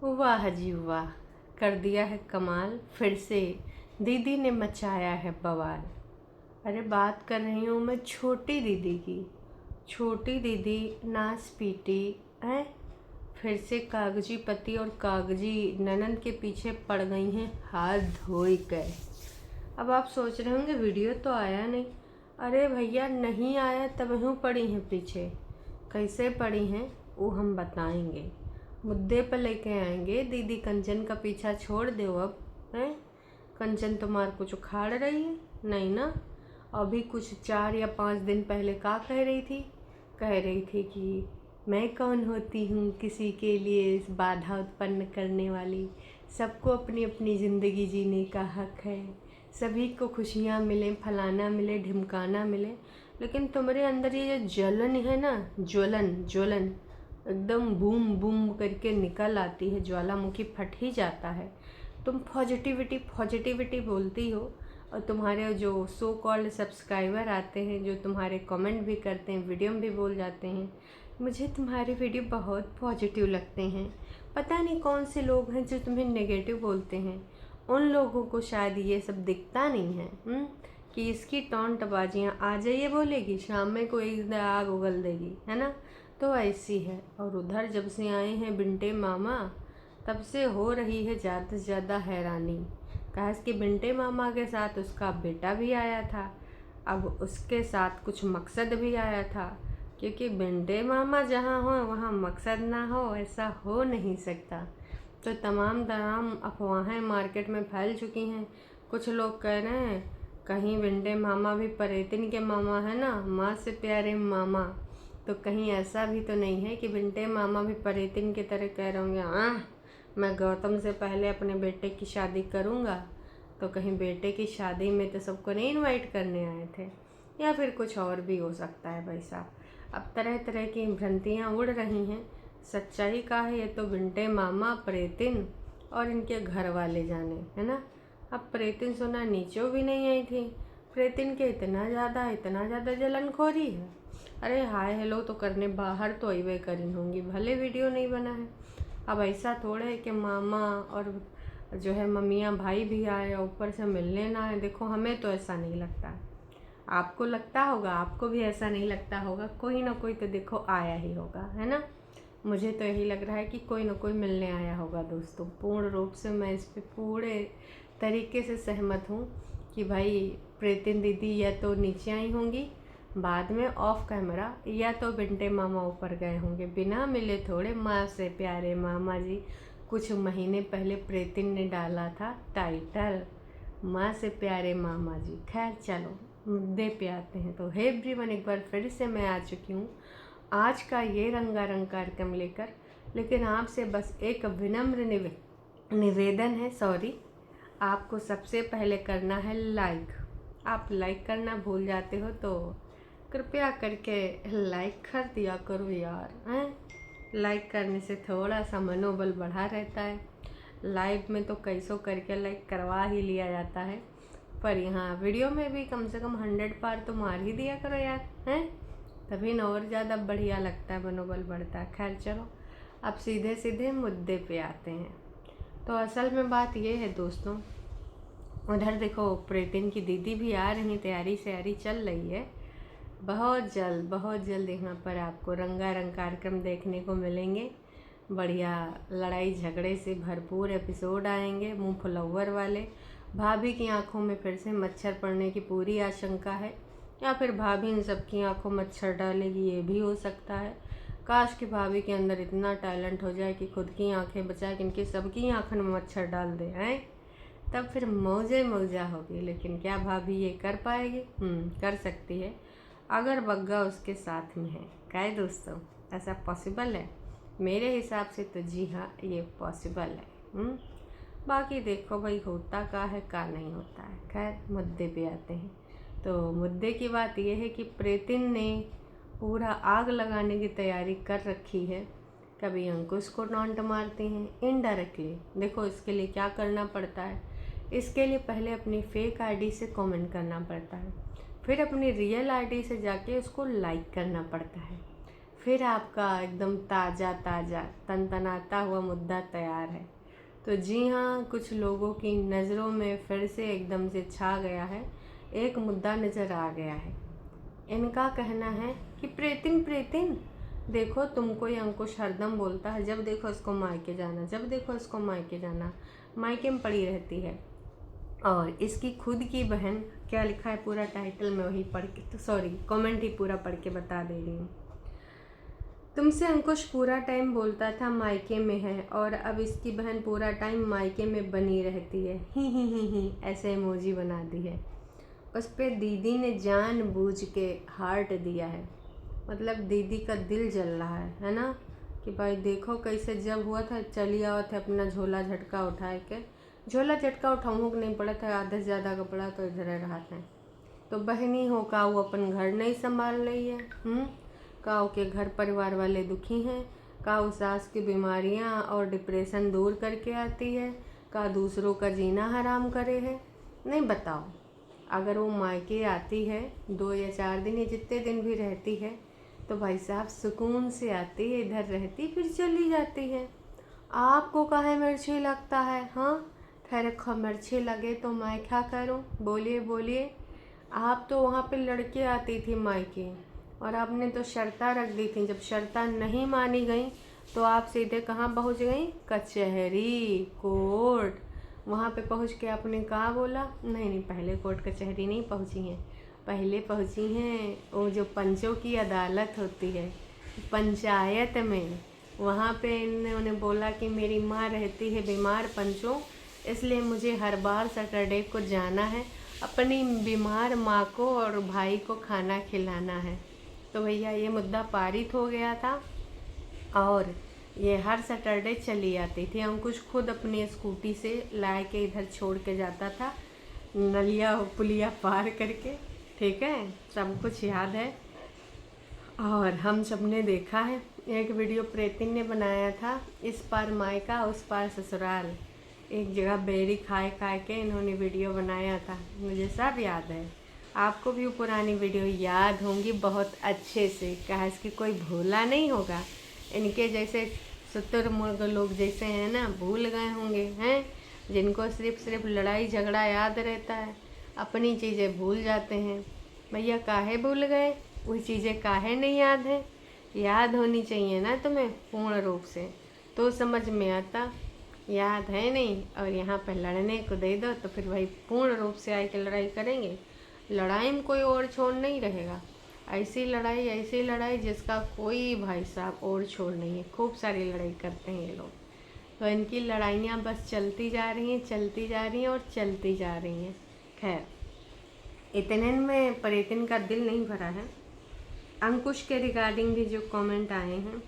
वाह जी वाह, कर दिया है कमाल। फिर से दीदी ने मचाया है बवाल। अरे बात कर रही हूँ मैं छोटी दीदी की। छोटी दीदी नाच पीटी है, फिर से कागजी पति और कागजी ननद के पीछे पड़ गई हैं हाथ धोई कर। अब आप सोच रहे होंगे वीडियो तो आया नहीं। अरे भैया नहीं आया तब यूँ पड़ी हैं पीछे। कैसे पड़ी हैं वो हम बताएंगे, मुद्दे पर लेके आएंगे। दीदी कंचन का पीछा छोड़ दो अब। हैं कंचन तुम्हार कुछ उखाड़ रही है नहीं ना। अभी कुछ 4 या 5 दिन पहले क्या कह रही थी? कह रही थी कि मैं कौन होती हूँ किसी के लिए इस बाधा उत्पन्न करने वाली। सबको अपनी अपनी ज़िंदगी जीने का हक है, सभी को खुशियाँ मिले, फलाना मिले, ढिमकाना मिले। लेकिन तुम्हारे अंदर ये जो जलन है ना, ज्वलन ज्वलन एकदम बूम बूम करके निकल आती है, ज्वालामुखी फट ही जाता है। तुम पॉजिटिविटी पॉजिटिविटी बोलती हो और तुम्हारे जो सो कॉल्ड सब्सक्राइबर आते हैं, जो तुम्हारे कमेंट भी करते हैं, वीडियो में भी बोल जाते हैं मुझे तुम्हारे वीडियो बहुत पॉजिटिव लगते हैं। पता नहीं कौन से लोग हैं जो तुम्हें नेगेटिव बोलते हैं। उन लोगों को शायद ये सब दिखता नहीं है कि इसकी टॉन्टबाजियाँ आ जाइए बोलेगी, शाम में कोई आग उगल देगी, है ना। तो ऐसी है। और उधर जब से आए हैं बिंटे मामा तब से हो रही है ज़्यादा से ज़्यादा हैरानी। कहा कि बिंटे मामा के साथ उसका बेटा भी आया था, अब उसके साथ कुछ मकसद भी आया था। क्योंकि बिंटे मामा जहाँ हो वहाँ मकसद ना हो, ऐसा हो नहीं सकता। तो तमाम अफवाहें मार्केट में फैल चुकी हैं। कुछ लोग कह रहे हैं कहीं बिंटे मामा भी परेतिन के मामा है ना, माँ से प्यारे मामा। तो कहीं ऐसा भी तो नहीं है कि बिंटे मामा भी परेतिन की तरह कह रहे होंगे मैं गौतम से पहले अपने बेटे की शादी करूँगा। तो कहीं बेटे की शादी में तो सबको नहीं इनवाइट करने आए थे, या फिर कुछ और भी हो सकता है भाई साहब। अब तरह तरह की भ्रांतियाँ उड़ रही हैं। सच्चाई का है ये तो बिंटे मामा, प्रेतिन और इनके घर वाले जाने, है ना। अब प्रेतिन सुना नीचों भी नहीं आई थी। प्रेतिन के इतना ज़्यादा जलनखोरी है। अरे हाय हेलो तो करने बाहर तो अइबे करी होंगी, भले वीडियो नहीं बना है। अब ऐसा थोड़ा है कि मामा और जो है मम्मियाँ भाई भी आए और ऊपर से मिलने ना आए। देखो हमें तो ऐसा नहीं लगता, आपको लगता होगा, आपको भी ऐसा नहीं लगता होगा। कोई ना कोई तो देखो आया ही होगा, है ना। मुझे तो यही लग रहा है कि कोई ना कोई मिलने आया होगा दोस्तों। पूर्ण रूप से मैं इस पर पूरे तरीके से सहमत हूँ कि भाई प्रेतिन दीदी या तो नीचे आई होंगी बाद में ऑफ कैमरा, या तो बिंटे मामा ऊपर गए होंगे। बिना मिले थोड़े माँ से प्यारे मामा जी। कुछ महीने पहले प्रेतिन ने डाला था टाइटल माँ से प्यारे मामा जी। खैर चलो मुद्दे पे आते हैं। तो हे एवरीवन, एक बार फिर से मैं आ चुकी हूँ आज का ये रंगारंग कार्यक्रम लेकर। लेकिन आपसे बस एक विनम्र निवेदन है, सॉरी। आपको सबसे पहले करना है लाइक। आप लाइक करना भूल जाते हो तो कृपया करके लाइक कर दिया करो यार, हैं। लाइक करने से थोड़ा सा मनोबल बढ़ा रहता है। लाइव में तो कैसों करके लाइक करवा ही लिया जाता है, पर यहाँ वीडियो में भी कम से कम 100 पार तो मार ही दिया करो यार, हैं। तभी न और ज़्यादा बढ़िया लगता है, मनोबल बढ़ता है। खैर चलो अब सीधे सीधे मुद्दे पे आते हैं। तो असल में बात ये है दोस्तों, उधर देखो प्रेतिन की दीदी भी आ रही, तैयारी श्यारी चल रही है। बहुत जल्द यहाँ पर आपको रंगारंग कार्यक्रम देखने को मिलेंगे। बढ़िया लड़ाई झगड़े से भरपूर एपिसोड आएंगे, मुँह फुलौवर वाले। भाभी की आंखों में फिर से मच्छर पड़ने की पूरी आशंका है, या फिर भाभी इन सबकी आंखों में मच्छर डालेगी, ये भी हो सकता है। काश कि भाभी के अंदर इतना टैलेंट हो जाए कि खुद की आंखें बचा के इनकी सबकी आंखों में मच्छर डाल दे, हैं। तब फिर मौजे मौजा होगी। लेकिन क्या भाभी ये कर पाएगी? कर सकती है अगर बग्गा उसके साथ में है। क्या है दोस्तों, ऐसा पॉसिबल है? मेरे हिसाब से तो जी हाँ, ये पॉसिबल है। बाकी देखो भाई होता का नहीं होता है। खैर मुद्दे पे आते हैं। तो मुद्दे की बात यह है कि प्रेतिन ने पूरा आग लगाने की तैयारी कर रखी है। कभी अंकुश को टॉन्ट मारते हैं इनडायरेक्टली। देखो इसके लिए क्या करना पड़ता है। इसके लिए पहले अपनी फेक आईडी से कमेंट करना पड़ता है, फिर अपनी रियल आईडी से जाके उसको लाइक करना पड़ता है, फिर आपका एकदम ताज़ा ताज़ा तनतनाता हुआ मुद्दा तैयार है। तो जी हाँ, कुछ लोगों की नज़रों में फिर से एकदम से छा गया है, एक मुद्दा नज़र आ गया है। इनका कहना है कि प्रेतिन प्रेतिन देखो, तुमको ये अंकुश हरदम बोलता है, जब देखो इसको मायके जाना, जब देखो इसको मायके जाना, मायके में पड़ी रहती है। और इसकी खुद की बहन, क्या लिखा है पूरा टाइटल में वही पढ़ के, तो सॉरी कमेंट ही पूरा पढ़ के बता दे रही हूँ। तुमसे अंकुश पूरा टाइम बोलता था मायके में है, और अब इसकी बहन पूरा टाइम मायके में बनी रहती है, ही ऐसे इमोजी बना दी है। उस पर दीदी ने जानबूझ के हार्ट दिया है, मतलब दीदी का दिल जल रहा है ना, कि भाई देखो कैसे जब हुआ था चली आओ थे अपना झोला झटका उठाए के, झोला झटका उठाऊँ को नहीं पड़ा था, आधे से ज़्यादा कपड़ा तो इधर रहा था। तो बहनी हो का वो अपन घर नहीं संभाल रही है, काऊ के घर परिवार वाले दुखी हैं, काऊ सास की बीमारियां और डिप्रेशन दूर करके आती है, का दूसरों का जीना हराम करे है। नहीं बताओ, अगर वो मायके आती है 2 या 4 दिन या जितने दिन भी रहती है, तो भाई साहब सुकून से आती है, इधर रहती फिर चली जाती है। आपको काहे मिर्ची लगता है? हाँ, खैर मिर्ची लगे तो मैं क्या करूँ? बोलिए बोलिए। आप तो वहाँ पे लड़के आती थी मायके, और आपने तो शर्तें रख दी थी। जब शर्तें नहीं मानी गई तो आप सीधे कहाँ पहुँच गई? कचहरी, कोर्ट। वहाँ पे पहुँच के आपने कहा बोला, नहीं पहले कोर्ट कचहरी नहीं पहुँची हैं, पहले पहुँची हैं वो जो पंचों की अदालत होती है, पंचायत में। वहाँ पे इन्होंने बोला कि मेरी माँ रहती है बीमार पंचों, इसलिए मुझे हर बार सैटरडे को जाना है, अपनी बीमार माँ को और भाई को खाना खिलाना है। तो भैया ये मुद्दा पारित हो गया था, और ये हर सैटरडे चली आती थी। अंकुश खुद अपनी स्कूटी से ला के इधर छोड़ के जाता था, नलिया पुलिया पार करके, ठीक है, सब कुछ याद है। और हम सब ने देखा है, एक वीडियो प्रेतिन ने बनाया था, इस पार मायका उस पार ससुराल, एक जगह बेरी खाए खाए के इन्होंने वीडियो बनाया था, मुझे सब याद है। आपको भी वो पुरानी वीडियो याद होंगी बहुत अच्छे से, कहा इसकी कोई भूला नहीं होगा। इनके जैसे शुतुरमुर्ग लोग जैसे हैं ना, भूल गए होंगे हैं, जिनको सिर्फ लड़ाई झगड़ा याद रहता है, अपनी चीज़ें भूल जाते हैं। भैया काहे भूल गए? वही चीज़ें काहे नहीं याद है? याद होनी चाहिए ना तुम्हें पूर्ण रूप से, तो समझ में आता। याद है नहीं, और यहाँ पर लड़ने को दे दो तो फिर भाई पूर्ण रूप से आके लड़ाई करेंगे। लड़ाई में कोई और छोड़ नहीं रहेगा, ऐसी लड़ाई जिसका कोई भाई साहब और छोड़ नहीं है। खूब सारी लड़ाई करते हैं ये लोग, तो इनकी लड़ाइयाँ बस चलती जा रही हैं, चलती जा रही हैं और चलती जा रही हैं। खैर, इतने में प्रेतिन का दिल नहीं भरा है। अंकुश के रिगार्डिंग भी जो कमेंट आए हैं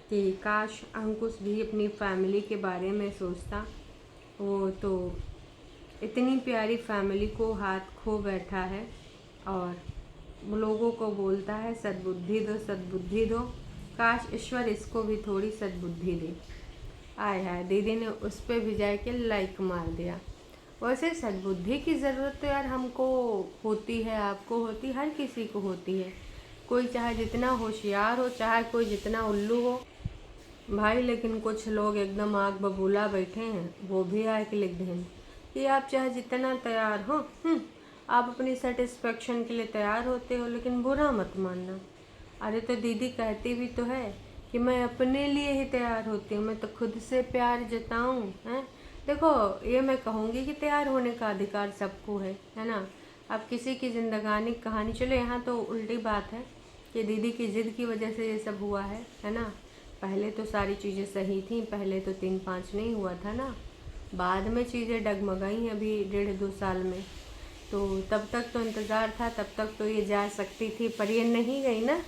कि काश अंकुश भी अपनी फैमिली के बारे में सोचता, वो तो इतनी प्यारी फैमिली को हाथ खो बैठा है, और लोगों को बोलता है सद्बुद्धि दो सद्बुद्धि दो। काश ईश्वर इसको भी थोड़ी सद्बुद्धि दे। आय हाय, दीदी ने उस पर भी जाके लाइक मार दिया। वैसे सद्बुद्धि की ज़रूरत तो यार हमको होती है, आपको होती, हर किसी को होती है। कोई चाहे जितना होशियार हो, चाहे कोई जितना उल्लू हो भाई, लेकिन कुछ लोग एकदम आग बबूला बैठे हैं, वो भी आके लिख दें कि आप चाहे जितना तैयार हो, आप अपनी सेटिस्फेक्शन के लिए तैयार होते हो, लेकिन बुरा मत मानना। अरे तो दीदी कहती भी तो है कि मैं अपने लिए ही तैयार होती हूँ, मैं तो खुद से प्यार जताऊँ हैं। देखो, ये मैं कहूँगी कि तैयार होने का अधिकार सबको है ना। अब किसी की जिंदगानी कहानी, चलो यहाँ तो उल्टी बात है कि दीदी की ज़िद की वजह से ये सब हुआ है ना। पहले तो सारी चीज़ें सही थी, पहले तो 3-5 नहीं हुआ था ना, बाद में चीज़ें डगमगाई अभी 1.5-2 साल में। तो तब तक तो इंतज़ार था, तब तक तो ये जा सकती थी, पर ये नहीं गई ना।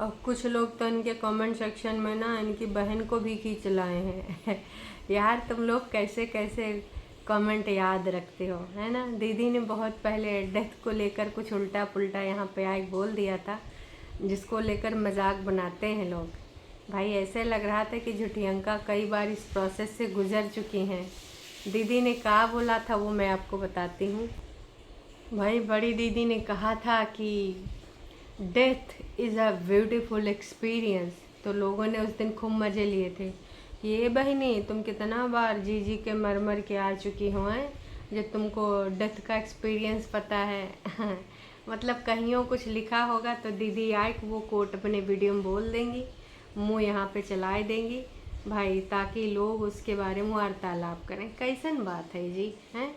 और कुछ लोग तो इनके कमेंट सेक्शन में ना इनकी बहन को भी खींच लाए हैं यार तुम लोग कैसे कैसे कमेंट याद रखते हो, है ना। दीदी ने बहुत पहले डेथ को लेकर कुछ उल्टा पुल्टा यहाँ पे आके बोल दिया था, जिसको लेकर मजाक बनाते हैं लोग। भाई ऐसे लग रहा था कि झुठियंका कई बार इस प्रोसेस से गुजर चुकी हैं। दीदी ने क्या बोला था वो मैं आपको बताती हूँ। भाई बड़ी दीदी ने कहा था कि death is a beautiful experience. तो लोगों ने उस दिन खूब मज़े लिए थे। ये बहनी तुम कितना बार जी जी के मर मर के आ चुकी हो हैं, जो तुमको डेथ का एक्सपीरियंस पता है। मतलब कहीं कुछ लिखा होगा तो दीदी आए वो कोट अपने वीडियो में बोल देंगी, मुँह यहाँ पे चलाए देंगी भाई, ताकि लोग उसके बारे में वार्तालाप करें। कैसन बात है जी, हैं?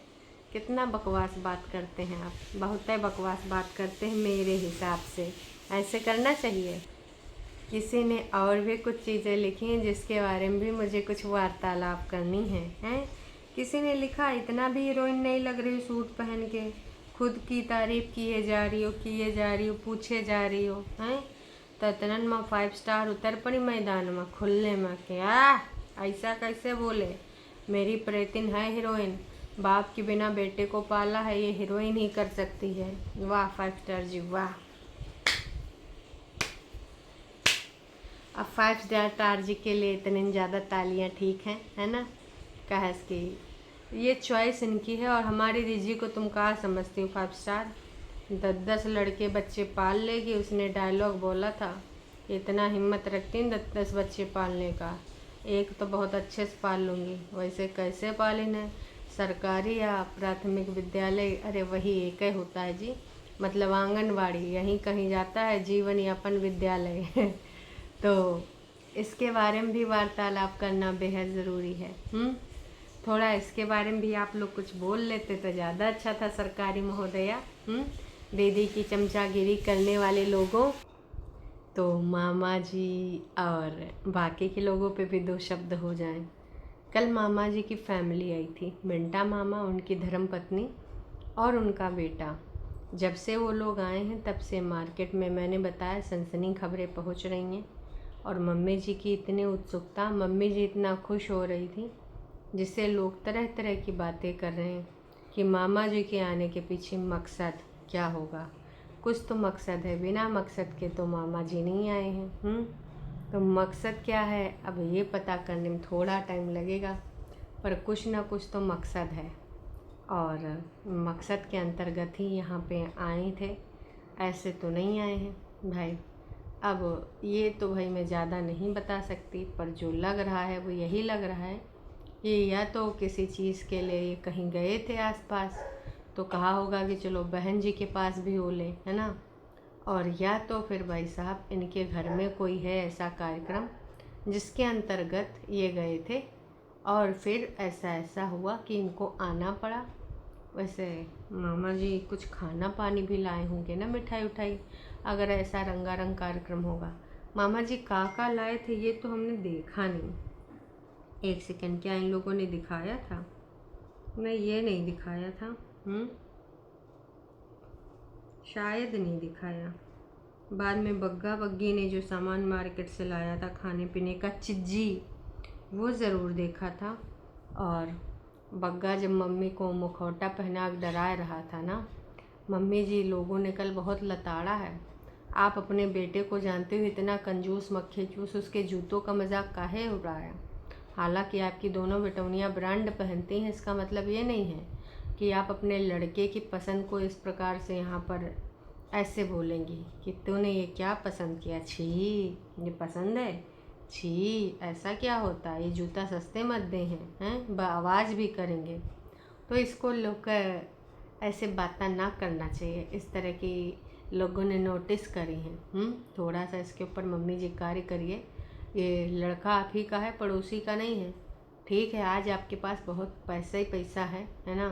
कितना बकवास बात करते हैं आप, बहुत ही बकवास बात करते हैं मेरे हिसाब से। ऐसे करना चाहिए। किसी ने और भी कुछ चीज़ें लिखी हैं जिसके बारे में भी मुझे कुछ वार्तालाप करनी है, हैं? किसी ने लिखा इतना भी हीरोइन नहीं लग रही सूट पहन के, खुद की तारीफ किए जा रही हो, पूछे जा रही हो, हैं? ततनन में 5 स्टार उतर पड़ी मैदान में खुलने में, क्या ऐसा कैसे बोले? मेरी प्रेतिन है हीरोइन, बाप के बिना बेटे को पाला है, ये हीरोइन ही कर सकती है। वाह 5 स्टार जी वाह। अब 5 स्टार जी के लिए इतनी ज़्यादा तालियां ठीक हैं, है ना? कहस की ये चॉइस इनकी है। और हमारी दीदी को तुम कहाँ समझती हो 5 स्टार? 10 लड़के बच्चे पाल लेगी, उसने डायलॉग बोला था। इतना हिम्मत रखती हैं 10 बच्चे पालने का, एक तो बहुत अच्छे से पाल लूँगी। वैसे कैसे पाली न? सरकारी या प्राथमिक विद्यालय? अरे वही एक ही होता है जी, मतलब आंगनवाड़ी, यहीं कहीं जाता है जीवन यापन विद्यालय। तो इसके बारे में भी वार्तालाप करना बेहद ज़रूरी है। थोड़ा इसके बारे में भी आप लोग कुछ बोल लेते तो ज़्यादा अच्छा था। सरकारी महोदया, दीदी की चमचागिरी करने वाले लोगों, तो मामा जी और बाकी के लोगों पे भी 2 शब्द हो जाएं। कल मामा जी की फैमिली आई थी, मिंटा मामा, उनकी धर्मपत्नी और उनका बेटा। जब से वो लोग आए हैं तब से मार्केट में, मैंने बताया, सनसनी खबरें पहुंच रही हैं। और मम्मी जी की इतनी उत्सुकता, मम्मी जी इतना खुश हो रही थी, जिससे लोग तरह तरह की बातें कर रहे हैं कि मामा जी के आने के पीछे मकसद क्या होगा। कुछ तो मकसद है, बिना मकसद के तो मामा जी नहीं आए हैं। तो मकसद क्या है अब ये पता करने में थोड़ा टाइम लगेगा, पर कुछ ना कुछ तो मकसद है। और मकसद के अंतर्गत ही यहाँ पे आए थे, ऐसे तो नहीं आए हैं भाई। अब ये तो भाई मैं ज़्यादा नहीं बता सकती, पर जो लग रहा है वो यही लग रहा है कि या तो किसी चीज़ के लिए कहीं गए थे आसपास, तो कहा होगा कि चलो बहन जी के पास भी हो ले, है ना? और या तो फिर भाई साहब इनके घर में कोई है ऐसा कार्यक्रम जिसके अंतर्गत ये गए थे, और फिर ऐसा ऐसा हुआ कि इनको आना पड़ा। वैसे मामा जी कुछ खाना पानी भी लाए होंगे ना, मिठाई उठाई, अगर ऐसा रंगारंग कार्यक्रम होगा। मामा जी का लाए थे ये तो हमने देखा नहीं। एक सेकंड, क्या इन लोगों ने दिखाया था? नहीं, ये नहीं दिखाया था। शायद नहीं दिखाया। बाद में बग्गा बग्गी ने जो सामान मार्केट से लाया था खाने पीने का, चिज्जी, वो ज़रूर देखा था। और बग्गा जब मम्मी को मुखौटा पहना के डरा रहा था ना, मम्मी जी लोगों ने कल बहुत लताड़ा है। आप अपने बेटे को जानते हो इतना कंजूस मक्खी चूस, उसके जूतों का मजाक काहे हो रहा है? हालांकि आपकी दोनों बेटौनियाँ ब्रांड पहनती हैं, इसका मतलब ये नहीं है कि आप अपने लड़के की पसंद को इस प्रकार से यहाँ पर ऐसे बोलेंगी कि तूने ये क्या पसंद किया, छी ये पसंद है, छी ऐसा क्या होता है, ये जूता सस्ते मत दे हैं, आवाज़ भी करेंगे। तो इसको लोग ऐसे बातें ना करना चाहिए, इस तरह की लोगों ने नोटिस करी हैं। थोड़ा सा इसके ऊपर मम्मी जी कार्य करिए। ये लड़का आप ही का है, पड़ोसी का नहीं है। ठीक है, आज आपके पास बहुत पैसा ही पैसा है ना,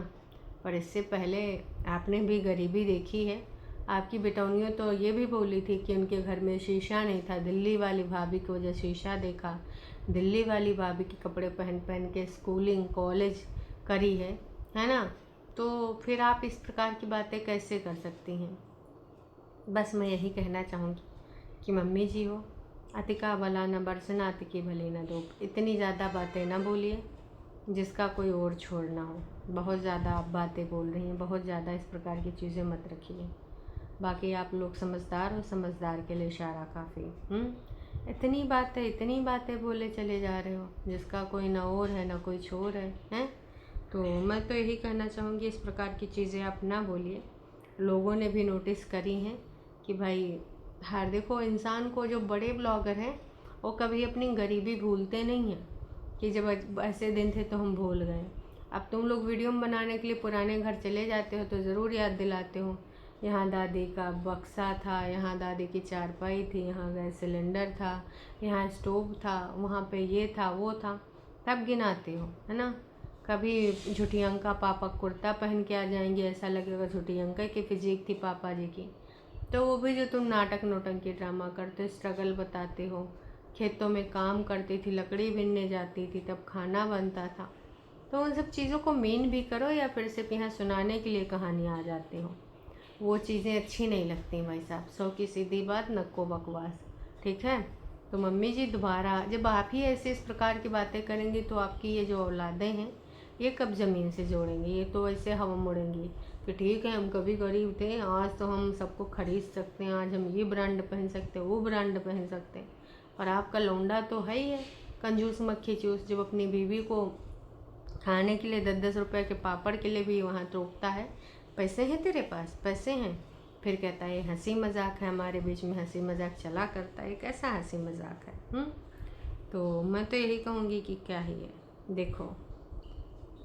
पर इससे पहले आपने भी गरीबी देखी है। आपकी बेटौनियों तो ये भी बोली थी कि उनके घर में शीशा नहीं था, दिल्ली वाली भाभी की वजह शीशा देखा, दिल्ली वाली भाभी के कपड़े पहन पहन के स्कूलिंग कॉलेज करी है ना? तो फिर आप इस प्रकार की बातें कैसे कर सकती हैं? बस मैं यही कहना चाहूँगी कि मम्मी जी हो, अतिका भला न बरसना अतिकी भले न दो, इतनी ज़्यादा बातें ना बोलिए जिसका कोई और छोड़ ना हो। बहुत ज़्यादा आप बातें बोल रही हैं, बहुत ज़्यादा इस प्रकार की चीज़ें मत रखिए। बाकी आप लोग समझदार हो, समझदार के लिए इशारा काफ़ी। इतनी बातें बोले चले जा रहे हो जिसका कोई ना और है ना कोई छोर है? तो मैं तो यही कहना चाहूँगी इस प्रकार की चीज़ें आप ना बोलिए। लोगों ने भी नोटिस करी हैं कि भाई हर देखो इंसान को, जो बड़े ब्लॉगर हैं वो कभी अपनी गरीबी भूलते नहीं हैं कि जब ऐसे दिन थे तो हम भूल गए। अब तुम लोग वीडियो बनाने के लिए पुराने घर चले जाते हो तो ज़रूर याद दिलाते हो, यहाँ दादी का बक्सा था, यहाँ दादी की चारपाई थी, यहाँ गैस सिलेंडर था, यहाँ स्टोव था, वहाँ पे ये था वो था, तब गिनाते हो, है ना। कभी झूठी अंका पापा कुर्ता पहन के आ जाएंगे, ऐसा लगेगा झूठी अंका की फिजिक थी पापा जी की। तो वो भी जो तुम नाटक नोटंकी ड्रामा करते, स्ट्रगल बताते हो, खेतों में काम करती थी, लकड़ी बीनने जाती थी, तब खाना बनता था, तो उन सब चीज़ों को मीन भी करो या फिर सिर्फ यहाँ सुनाने के लिए कहानी आ जाते हो। वो चीज़ें अच्छी नहीं लगती भाई साहब, सौ की सीधी बात, नको बकवास, ठीक है। तो मम्मी जी दोबारा जब आप ही ऐसे इस प्रकार की बातें करेंगी तो आपकी ये जो औलादें हैं ये कब ज़मीन से जोड़ेंगी, ये तो ऐसे हवा मुड़ेंगी कि ठीक है हम कभी गरीब थे, आज तो हम सबको खरीद सकते हैं, आज हम ये ब्रांड पहन सकते हैं, वो ब्रांड पहन सकते हैं। और आपका लौंडा तो है ही है कंजूस मक्खी चूस, जब अपनी बीवी को खाने के लिए 10-10 रुपए के पापड़ के लिए भी वहाँ टोकता है। पैसे हैं तेरे पास, पैसे हैं, फिर कहता है हंसी मजाक है, हमारे बीच में हंसी मजाक चला करता है, कैसा हंसी मजाक है। तो मैं तो यही कहूँगी कि क्या है ये,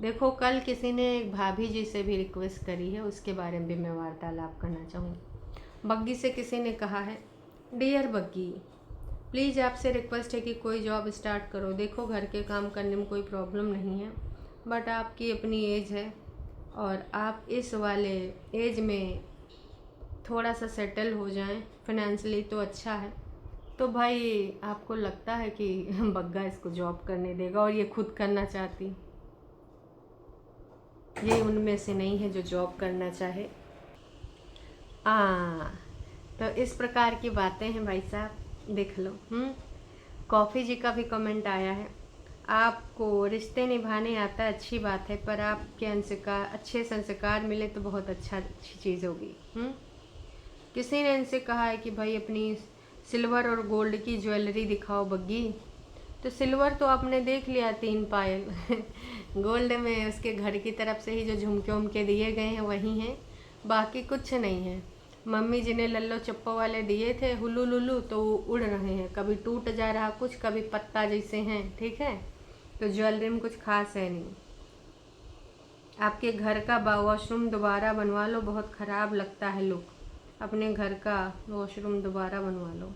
देखो कल किसी ने एक भाभी जी से भी रिक्वेस्ट करी है, उसके बारे में भी मैं वार्तालाप करना चाहूँगी। बग्गी से किसी ने कहा है, डियर बग्गी प्लीज़ आपसे रिक्वेस्ट है कि कोई जॉब स्टार्ट करो, देखो घर के काम करने में कोई प्रॉब्लम नहीं है, बट आपकी अपनी एज है और आप इस वाले एज में थोड़ा सा सेटल हो जाएं फाइनेंशियली तो अच्छा है। तो भाई आपको लगता है कि बग्गा इसको जॉब करने देगा, और ये खुद करना चाहती, ये उनमें से नहीं है जो जॉब करना चाहे। तो इस प्रकार की बातें हैं भाई साहब, देख लो। कॉफ़ी जी का भी कमेंट आया है, आपको रिश्ते निभाने आता है अच्छी बात है, पर आपके अच्छे संस्कार मिले तो बहुत अच्छी चीज़ होगी। किसी ने इनसे कहा है कि भाई अपनी सिल्वर और गोल्ड की ज्वेलरी दिखाओ बग्गी, तो सिल्वर तो आपने देख लिया 3 पायल गोल्ड में उसके घर की तरफ से ही जो झुमके उमके दिए गए हैं वही हैं, बाकी कुछ नहीं है। मम्मी जी ने लल्लो चप्पो वाले दिए थे हुलू लुलू, तो वो उड़ रहे हैं, कभी टूट जा रहा कुछ, कभी पत्ता जैसे हैं, ठीक है। तो ज्वेलरी में कुछ खास है नहीं। आपके घर का वॉशरूम दोबारा बनवा लो, बहुत ख़राब लगता है लुक, अपने घर का वॉशरूम दोबारा बनवा लो।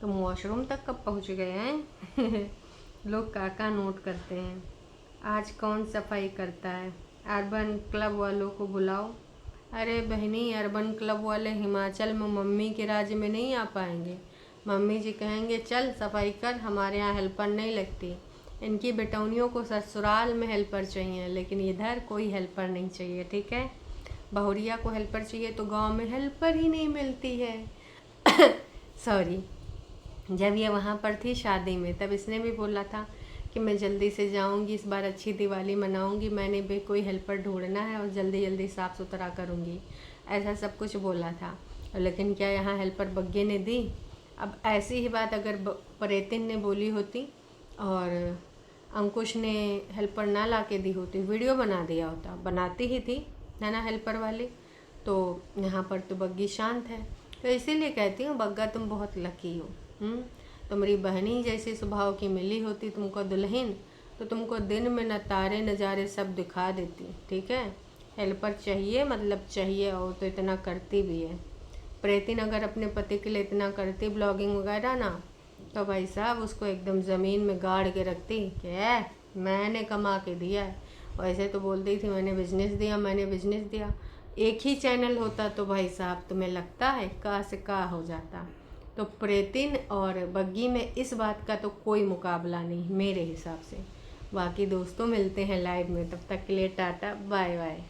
तुम वॉशरूम तक कब पहुंच गए हैं लोग काका नोट करते हैं। आज कौन सफाई करता है, अर्बन क्लब वालों को बुलाओ। अरे बहनी, अर्बन क्लब वाले हिमाचल में मम्मी के राज्य में नहीं आ पाएंगे। मम्मी जी कहेंगे चल सफाई कर, हमारे यहाँ हेल्पर नहीं लगती। इनकी बेटौनियों को ससुराल में हेल्पर चाहिए, लेकिन इधर कोई हेल्पर नहीं चाहिए, ठीक है। बहुरिया को हेल्पर चाहिए तो गांव में हेल्पर ही नहीं मिलती है सॉरी। जब ये वहाँ पर थी शादी में, तब इसने भी बोला था कि मैं जल्दी से जाऊँगी, इस बार अच्छी दिवाली मनाऊँगी, मैंने भी कोई हेल्पर ढूंढना है और जल्दी जल्दी साफ़ सुथरा करूँगी, ऐसा सब कुछ बोला था। लेकिन क्या यहाँ हेल्पर बग्गे ने दी। अब ऐसी ही बात अगर प्रेतिन ने बोली होती और अंकुश ने हेल्पर ना ला के दी होती, वीडियो बना दिया होता, बनाती ही थी, है ना हेल्पर वाली, तो यहाँ पर तो बग्गी शांत है। तो इसीलिए कहती हूँ बग्गा तुम बहुत लकी हो। तुम्हारी बहनी जैसे स्वभाव की मिली होती तुमको दुल्हन, तो तुमको दिन में न तारे नज़ारे सब दिखा देती, ठीक है। हेल्पर चाहिए मतलब चाहिए, और तो इतना करती भी है। प्रेतिन अगर अपने पति के लिए इतना करती ब्लॉगिंग वगैरह ना, तो भाई साहब उसको एकदम ज़मीन में गाड़ के रखती कि मैंने कमा के दिया है। वैसे तो बोलती थी मैंने बिजनेस दिया, मैंने बिजनेस दिया। एक ही चैनल होता तो भाई साहब तुम्हें लगता है का से का हो जाता। तो प्रेतिन और बग्गी में इस बात का तो कोई मुकाबला नहीं मेरे हिसाब से। बाकी दोस्तों मिलते हैं लाइव में, तब तक के लिए टाटा बाय बाय।